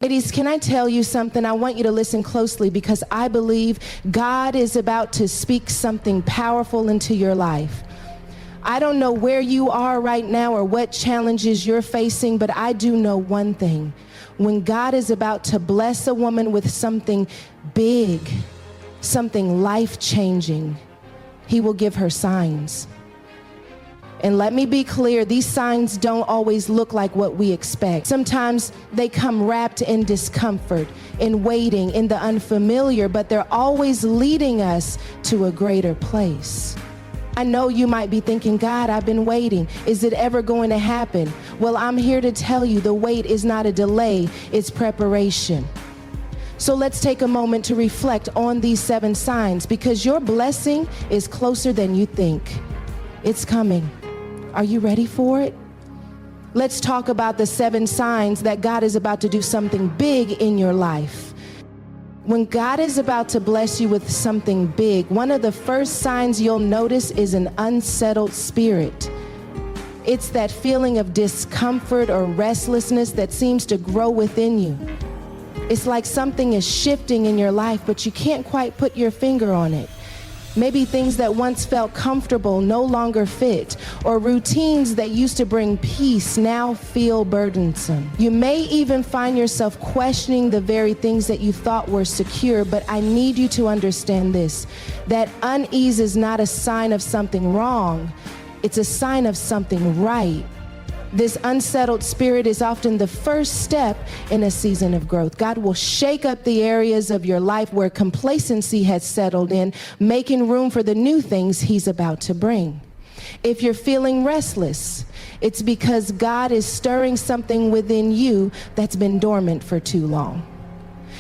Ladies, can I tell you something? I want you to listen closely because I believe God is about to speak something powerful into your life. I don't know where you are right now or what challenges you're facing, but I do know one thing. When God is about to bless a woman with something big, something life-changing, He will give her signs. And let me be clear, these signs don't always look like what we expect. Sometimes they come wrapped in discomfort, in waiting, in the unfamiliar, but they're always leading us to a greater place. I know you might be thinking, God, I've been waiting. Is it ever going to happen? Well, I'm here to tell you the wait is not a delay, it's preparation. So let's take a moment to reflect on these 7 signs because your blessing is closer than you think. It's coming. Are you ready for it? Let's talk about the 7 signs that God is about to do something big in your life. When God is about to bless you with something big, one of the first signs you'll notice is an unsettled spirit. It's that feeling of discomfort or restlessness that seems to grow within you. It's like something is shifting in your life, but you can't quite put your finger on it. Maybe things that once felt comfortable no longer fit, or routines that used to bring peace now feel burdensome. You may even find yourself questioning the very things that you thought were secure, but I need you to understand this, that unease is not a sign of something wrong, it's a sign of something right. This unsettled spirit is often the first step in a season of growth. God will shake up the areas of your life where complacency has settled in, making room for the new things He's about to bring. If you're feeling restless, it's because God is stirring something within you that's been dormant for too long.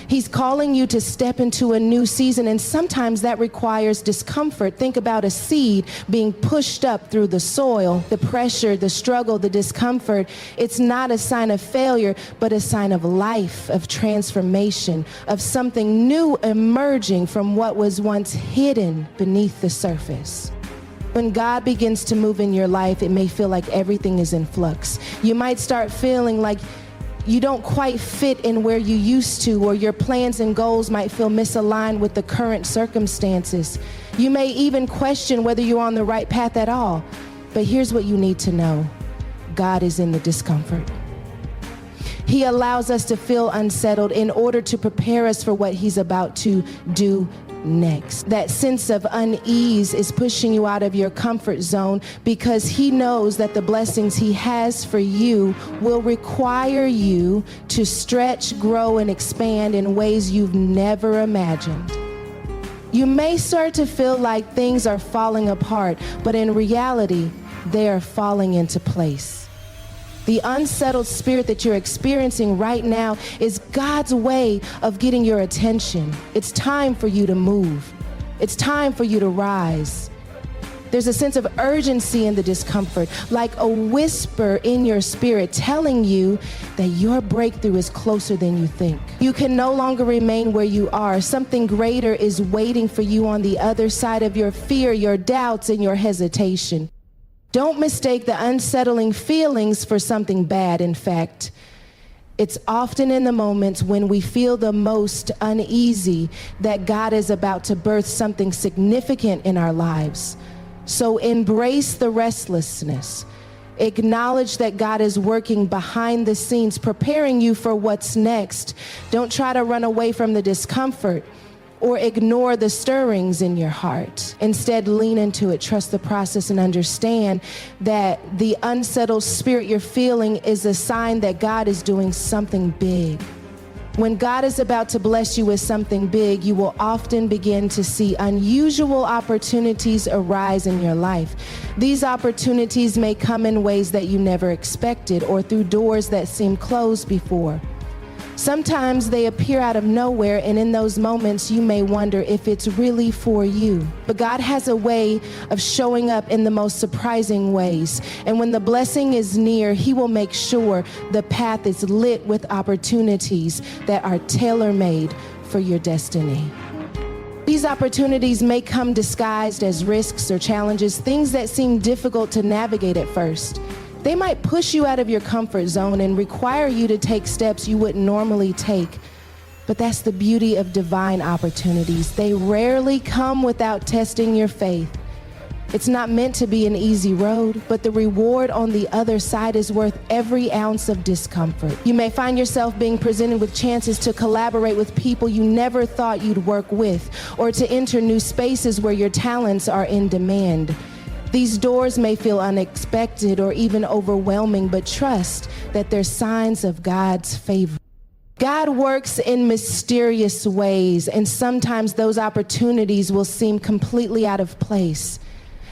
He's calling you to step into a new season, and sometimes that requires discomfort. Think about a seed being pushed up through the soil, the pressure, the struggle, the discomfort. It's not a sign of failure, but a sign of life, of transformation, of something new emerging from what was once hidden beneath the surface. When God begins to move in your life, it may feel like everything is in flux. You might start feeling like you don't quite fit in where you used to, or your plans and goals might feel misaligned with the current circumstances. You may even question whether you're on the right path at all. But here's what you need to know. God is in the discomfort. He allows us to feel unsettled in order to prepare us for what He's about to do next. That sense of unease is pushing you out of your comfort zone because He knows that the blessings He has for you will require you to stretch, grow, and expand in ways you've never imagined. You may start to feel like things are falling apart, but in reality, they are falling into place. The unsettled spirit that you're experiencing right now is God's way of getting your attention. It's time for you to move. It's time for you to rise. There's a sense of urgency in the discomfort, like a whisper in your spirit telling you that your breakthrough is closer than you think. You can no longer remain where you are. Something greater is waiting for you on the other side of your fear, your doubts, and your hesitation. Don't mistake the unsettling feelings for something bad. In fact, it's often in the moments when we feel the most uneasy that God is about to birth something significant in our lives. So embrace the restlessness. Acknowledge that God is working behind the scenes, preparing you for what's next. Don't try to run away from the discomfort or ignore the stirrings in your heart. Instead, lean into it, trust the process, and understand that the unsettled spirit you're feeling is a sign that God is doing something big. When God is about to bless you with something big, you will often begin to see unusual opportunities arise in your life. These opportunities may come in ways that you never expected or through doors that seemed closed before. Sometimes they appear out of nowhere, and in those moments you may wonder if it's really for you. But God has a way of showing up in the most surprising ways. And when the blessing is near, He will make sure the path is lit with opportunities that are tailor-made for your destiny. These opportunities may come disguised as risks or challenges, things that seem difficult to navigate at first. They might push you out of your comfort zone and require you to take steps you wouldn't normally take. But that's the beauty of divine opportunities. They rarely come without testing your faith. It's not meant to be an easy road, but the reward on the other side is worth every ounce of discomfort. You may find yourself being presented with chances to collaborate with people you never thought you'd work with, or to enter new spaces where your talents are in demand. These doors may feel unexpected or even overwhelming, but trust that they're signs of God's favor. God works in mysterious ways, and sometimes those opportunities will seem completely out of place.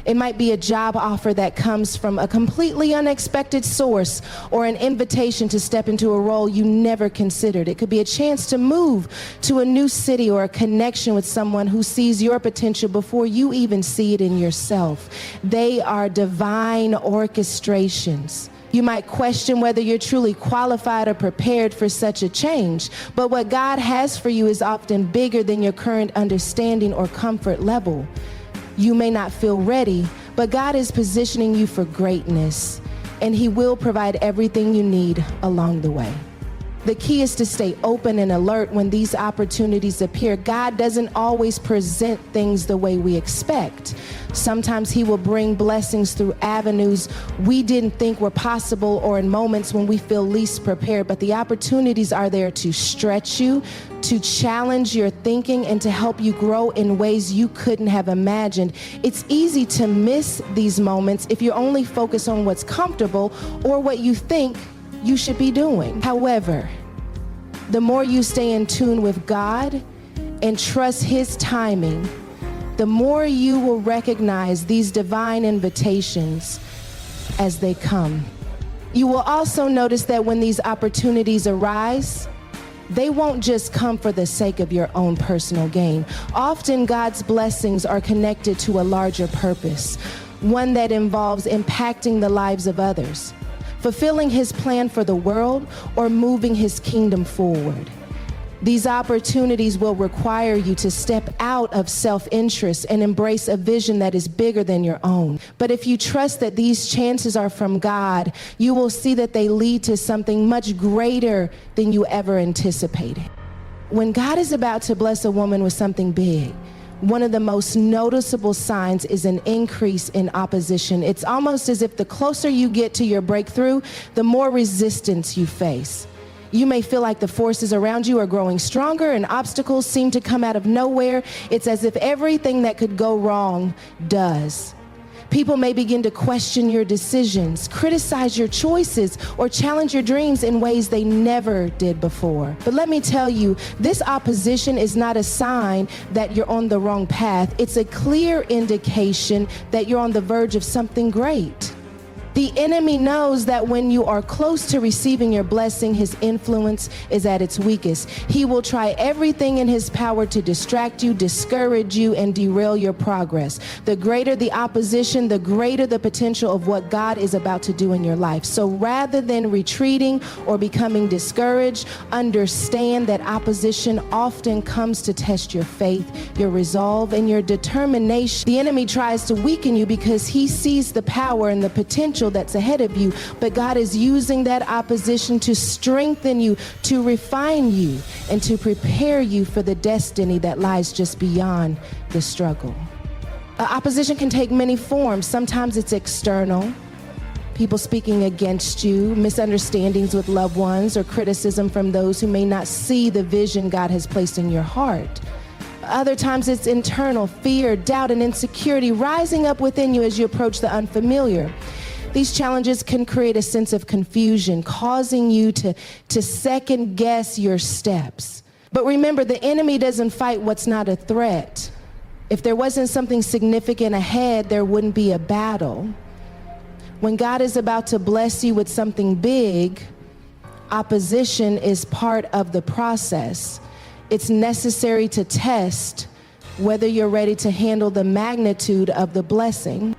It might be a job offer that comes from a completely unexpected source, or an invitation to step into a role you never considered. It could be a chance to move to a new city, or a connection with someone who sees your potential before you even see it in yourself. They are divine orchestrations. You might question whether you're truly qualified or prepared for such a change, but what God has for you is often bigger than your current understanding or comfort level. You may not feel ready, but God is positioning you for greatness, and He will provide everything you need along the way. The key is to stay open and alert when these opportunities appear. God doesn't always present things the way we expect. Sometimes He will bring blessings through avenues we didn't think were possible, or in moments when we feel least prepared. But the opportunities are there to stretch you, to challenge your thinking, and to help you grow in ways you couldn't have imagined. It's easy to miss these moments if you're only focused on what's comfortable or what you think you should be doing. However, the more you stay in tune with God and trust His timing, the more you will recognize these divine invitations as they come. You will also notice that when these opportunities arise, they won't just come for the sake of your own personal gain. Often God's blessings are connected to a larger purpose, one that involves impacting the lives of others, fulfilling His plan for the world, or moving His kingdom forward. These opportunities will require you to step out of self-interest and embrace a vision that is bigger than your own. But if you trust that these chances are from God, you will see that they lead to something much greater than you ever anticipated. When God is about to bless a woman with something big, one of the most noticeable signs is an increase in opposition. It's almost as if the closer you get to your breakthrough, the more resistance you face. You may feel like the forces around you are growing stronger and obstacles seem to come out of nowhere. It's as if everything that could go wrong does. People may begin to question your decisions, criticize your choices, or challenge your dreams in ways they never did before. But let me tell you, this opposition is not a sign that you're on the wrong path. It's a clear indication that you're on the verge of something great. The enemy knows that when you are close to receiving your blessing, his influence is at its weakest. He will try everything in his power to distract you, discourage you, and derail your progress. The greater the opposition, the greater the potential of what God is about to do in your life. So rather than retreating or becoming discouraged, understand that opposition often comes to test your faith, your resolve, and your determination. The enemy tries to weaken you because he sees the power and the potential that's ahead of you, but God is using that opposition to strengthen you, to refine you, and to prepare you for the destiny that lies just beyond the struggle. Opposition can take many forms. Sometimes it's external, people speaking against you, misunderstandings with loved ones, or criticism from those who may not see the vision God has placed in your heart. Other times it's internal, fear, doubt, and insecurity rising up within you as you approach the unfamiliar. These challenges can create a sense of confusion, causing you to second guess your steps. But remember, the enemy doesn't fight what's not a threat. If there wasn't something significant ahead, there wouldn't be a battle. When God is about to bless you with something big, opposition is part of the process. It's necessary to test whether you're ready to handle the magnitude of the blessing.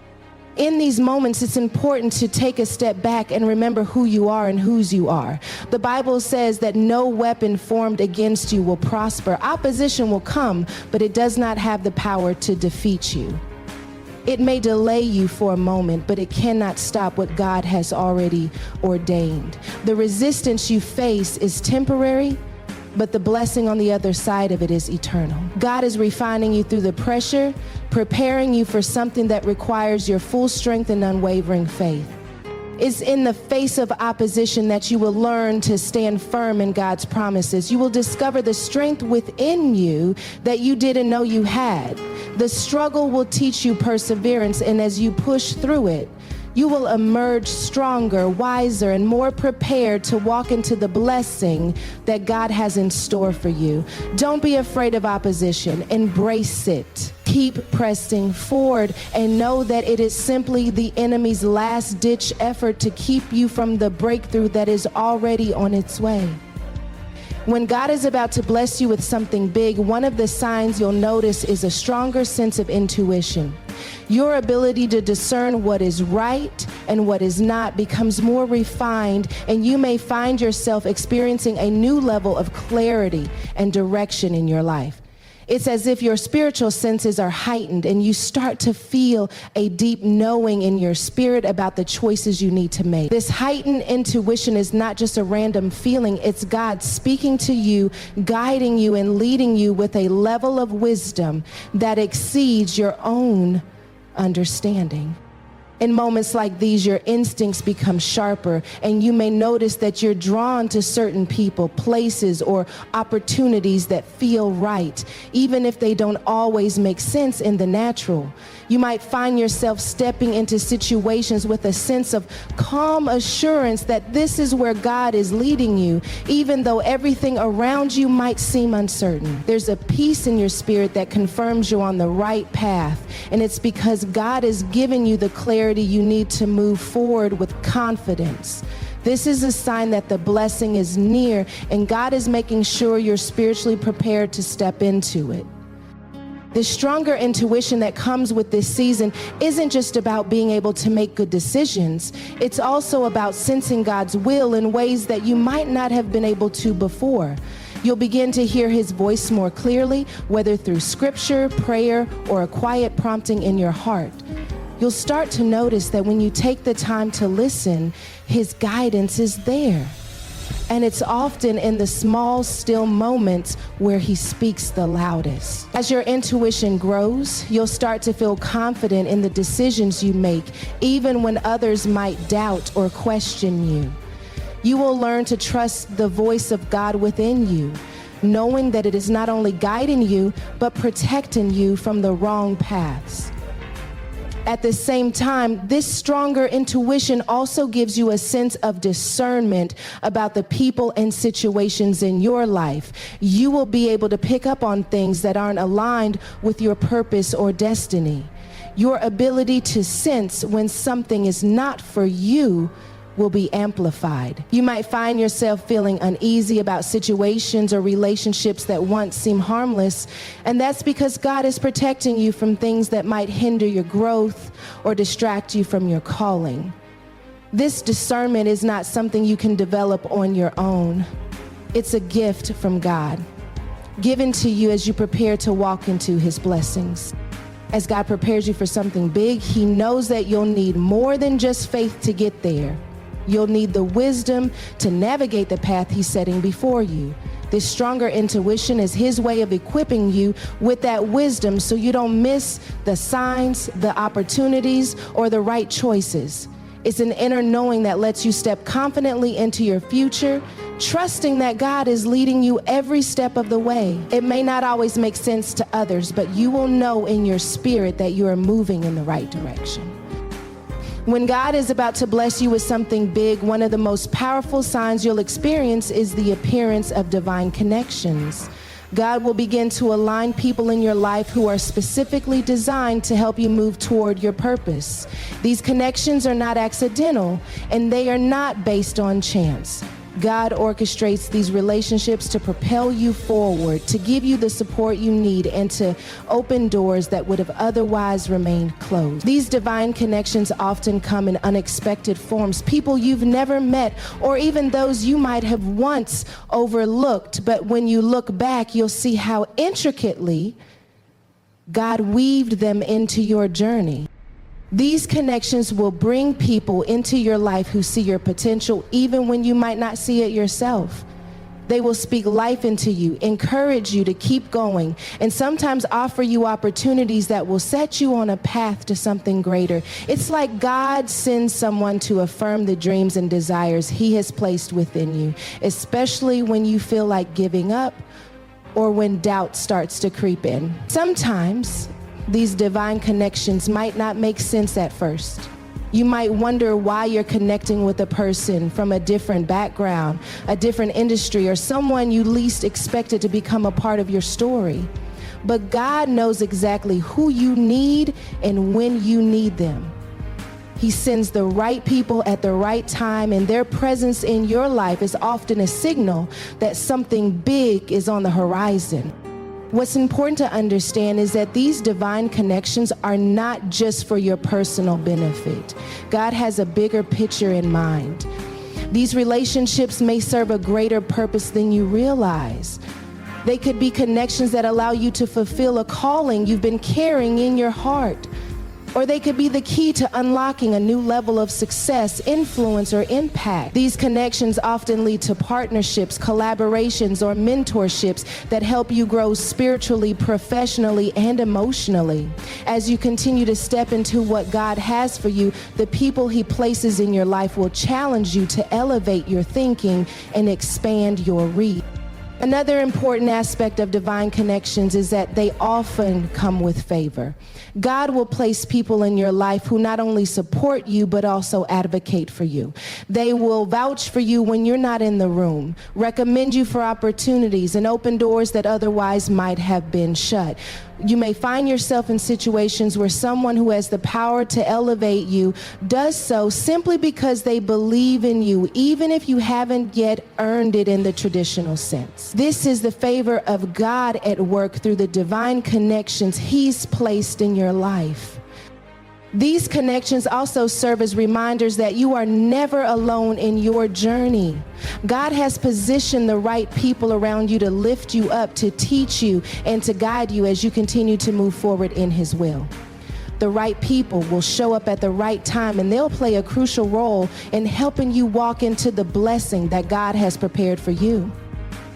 In these moments, it's important to take a step back and remember who you are and whose you are. The Bible says that no weapon formed against you will prosper. Opposition will come, but it does not have the power to defeat you. It may delay you for a moment, but it cannot stop what God has already ordained. The resistance you face is temporary, but the blessing on the other side of it is eternal. God is refining you through the pressure, preparing you for something that requires your full strength and unwavering faith. It's in the face of opposition that you will learn to stand firm in God's promises. You will discover the strength within you that you didn't know you had. The struggle will teach you perseverance, and as you push through it, you will emerge stronger, wiser, and more prepared to walk into the blessing that God has in store for you. Don't be afraid of opposition. Embrace it. Keep pressing forward and know that it is simply the enemy's last-ditch effort to keep you from the breakthrough that is already on its way. When God is about to bless you with something big, one of the signs you'll notice is a stronger sense of intuition. Your ability to discern what is right and what is not becomes more refined, and you may find yourself experiencing a new level of clarity and direction in your life. It's as if your spiritual senses are heightened and you start to feel a deep knowing in your spirit about the choices you need to make. This heightened intuition is not just a random feeling. It's God speaking to you, guiding you, and leading you with a level of wisdom that exceeds your own understanding. In moments like these, your instincts become sharper, and you may notice that you're drawn to certain people, places, or opportunities that feel right, even if they don't always make sense in the natural. You might find yourself stepping into situations with a sense of calm assurance that this is where God is leading you, even though everything around you might seem uncertain. There's a peace in your spirit that confirms you're on the right path, and it's because God is giving you the clarity you need to move forward with confidence. This is a sign that the blessing is near, and God is making sure you're spiritually prepared to step into it. The stronger intuition that comes with this season isn't just about being able to make good decisions. It's also about sensing God's will in ways that you might not have been able to before. You'll begin to hear his voice more clearly, whether through scripture, prayer, or a quiet prompting in your heart. You'll start to notice that when you take the time to listen, his guidance is there. And it's often in the small, still moments where he speaks the loudest. As your intuition grows, you'll start to feel confident in the decisions you make, even when others might doubt or question you. You will learn to trust the voice of God within you, knowing that it is not only guiding you, but protecting you from the wrong paths. At the same time, this stronger intuition also gives you a sense of discernment about the people and situations in your life. You will be able to pick up on things that aren't aligned with your purpose or destiny. Your ability to sense when something is not for you will be amplified. You might find yourself feeling uneasy about situations or relationships that once seemed harmless, and that's because God is protecting you from things that might hinder your growth or distract you from your calling. This discernment is not something you can develop on your own. It's a gift from God, given to you as you prepare to walk into his blessings. As God prepares you for something big, he knows that you'll need more than just faith to get there. You'll need the wisdom to navigate the path he's setting before you. This stronger intuition is his way of equipping you with that wisdom so you don't miss the signs, the opportunities, or the right choices. It's an inner knowing that lets you step confidently into your future, trusting that God is leading you every step of the way. It may not always make sense to others, but you will know in your spirit that you are moving in the right direction. When God is about to bless you with something big, one of the most powerful signs you'll experience is the appearance of divine connections. God will begin to align people in your life who are specifically designed to help you move toward your purpose. These connections are not accidental, and they are not based on chance. God orchestrates these relationships to propel you forward, to give you the support you need, and to open doors that would have otherwise remained closed. These divine connections often come in unexpected forms, people you've never met, or even those you might have once overlooked. But when you look back, you'll see how intricately God weaved them into your journey. These connections will bring people into your life who see your potential even when you might not see it yourself. They will speak life into you, encourage you to keep going, and sometimes offer you opportunities that will set you on a path to something greater. It's like God sends someone to affirm the dreams and desires He has placed within you, especially when you feel like giving up or when doubt starts to creep in. Sometimes these divine connections might not make sense at first. You might wonder why you're connecting with a person from a different background, a different industry, or someone you least expected to become a part of your story. But God knows exactly who you need and when you need them. He sends the right people at the right time, and their presence in your life is often a signal that something big is on the horizon. What's important to understand is that these divine connections are not just for your personal benefit. God has a bigger picture in mind. These relationships may serve a greater purpose than you realize. They could be connections that allow you to fulfill a calling you've been carrying in your heart. Or they could be the key to unlocking a new level of success, influence, or impact. These connections often lead to partnerships, collaborations, or mentorships that help you grow spiritually, professionally, and emotionally. As you continue to step into what God has for you, the people He places in your life will challenge you to elevate your thinking and expand your reach. Another important aspect of divine connections is that they often come with favor. God will place people in your life who not only support you, but also advocate for you. They will vouch for you when you're not in the room, recommend you for opportunities, and open doors that otherwise might have been shut. You may find yourself in situations where someone who has the power to elevate you does so simply because they believe in you, even if you haven't yet earned it in the traditional sense. This is the favor of God at work through the divine connections He's placed in your life. These connections also serve as reminders that you are never alone in your journey. God has positioned the right people around you to lift you up, to teach you, and to guide you as you continue to move forward in His will. The right people will show up at the right time, and they'll play a crucial role in helping you walk into the blessing that God has prepared for you.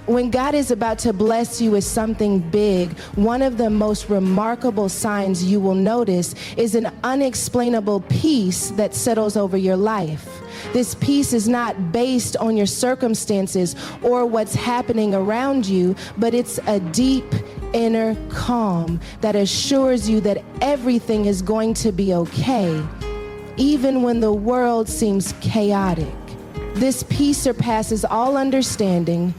When God is about to bless you with something big, one of the most remarkable signs you will notice is an unexplainable peace that settles over your life. This peace is not based on your circumstances or what's happening around you, but it's a deep inner calm that assures you that everything is going to be okay, even when the world seems chaotic. This peace surpasses all understanding,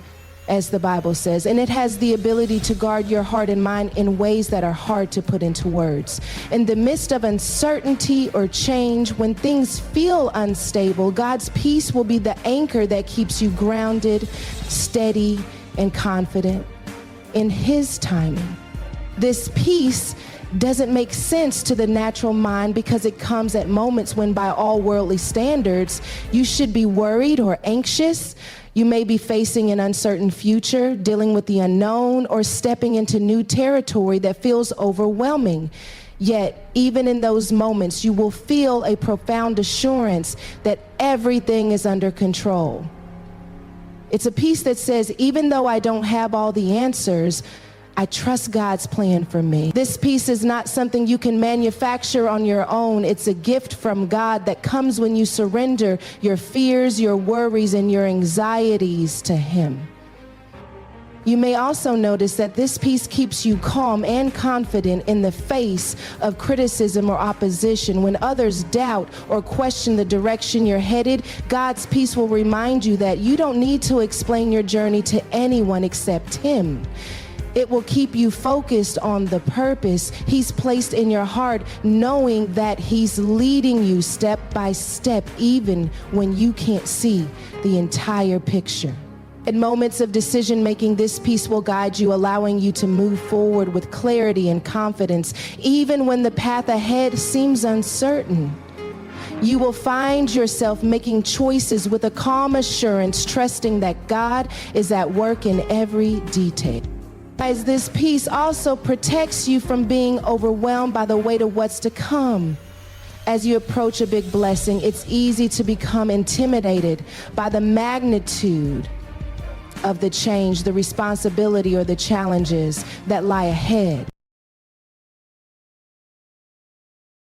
as the Bible says, and it has the ability to guard your heart and mind in ways that are hard to put into words. In the midst of uncertainty or change, when things feel unstable, God's peace will be the anchor that keeps you grounded, steady, and confident in His timing. This peace doesn't make sense to the natural mind because it comes at moments when, by all worldly standards, you should be worried or anxious. You may be facing an uncertain future, dealing with the unknown, or stepping into new territory that feels overwhelming. Yet, even in those moments, you will feel a profound assurance that everything is under control. It's a peace that says, even though I don't have all the answers, I trust God's plan for me. This peace is not something you can manufacture on your own. It's a gift from God that comes when you surrender your fears, your worries, and your anxieties to Him. You may also notice that this peace keeps you calm and confident in the face of criticism or opposition. When others doubt or question the direction you're headed, God's peace will remind you that you don't need to explain your journey to anyone except Him. It will keep you focused on the purpose He's placed in your heart, knowing that He's leading you step by step, even when you can't see the entire picture. In moments of decision making, this peace will guide you, allowing you to move forward with clarity and confidence, even when the path ahead seems uncertain. You will find yourself making choices with a calm assurance, trusting that God is at work in every detail. As this peace also protects you from being overwhelmed by the weight of what's to come. As you approach a big blessing, it's easy to become intimidated by the magnitude of the change, the responsibility, or the challenges that lie ahead.